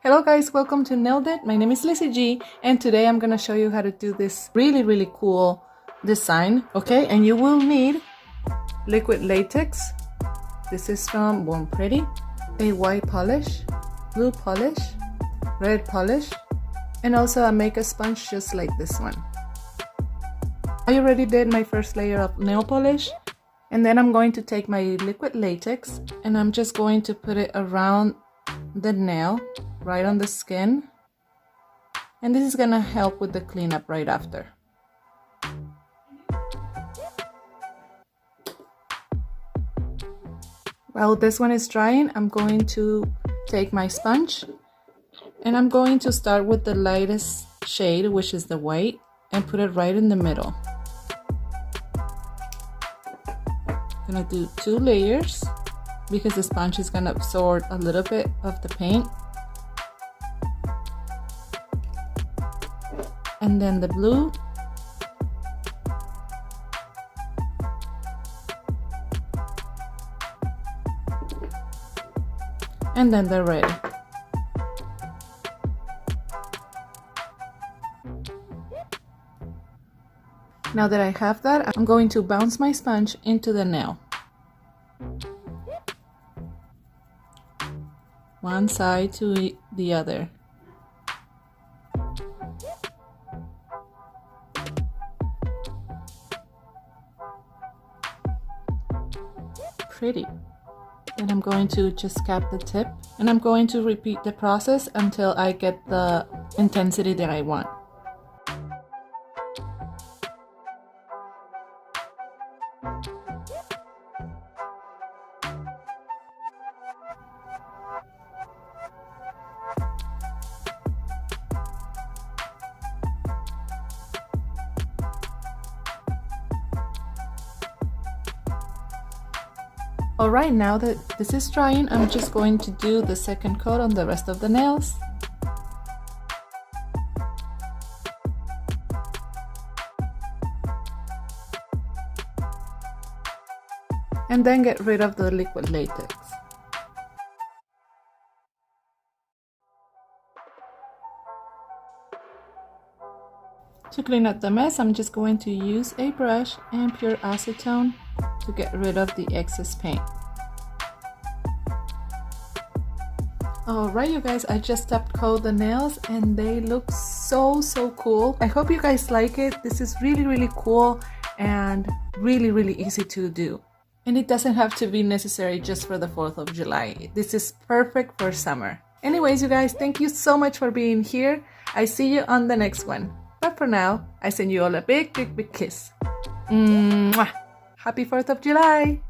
Hello guys, welcome to Nailed It. My name is Lizzie G and today I'm gonna show you how to do this really cool design, okay? And you will need liquid latex. This is from Born Pretty, a white polish, blue polish, red polish, and also a makeup sponge just like this one. I already did my first layer of nail polish, and then I'm going to take my liquid latex and I'm just going to put it around the nail, right on the skin, and this is gonna help with the cleanup right after. While this one is drying, I'm going to take my sponge and I'm going to start with the lightest shade, which is the white, and put it right in the middle. I'm gonna do 2 layers because the sponge is gonna absorb a little bit of the paint. And then the blue, and then the red. Now that I have that, I'm going to bounce my sponge into the nail. One side to the other. Pretty. Then I'm going to just cap the tip and I'm going to repeat the process until I get the intensity that I want. Alright, now that this is drying, I'm just going to do the second coat on the rest of the nails. And then get rid of the liquid latex. To clean up the mess, I'm just going to use a brush and pure acetone to get rid of the excess paint. Alright you guys, I just top coat the nails and they look so cool. I hope you guys like it. This is really cool and really easy to do. And it doesn't have to be necessary just for the 4th of July. This is perfect for summer. Anyways you guys, thank you so much for being here. I see you on the next one. But for now, I send you all a big kiss. Mwah! Happy 4th of July!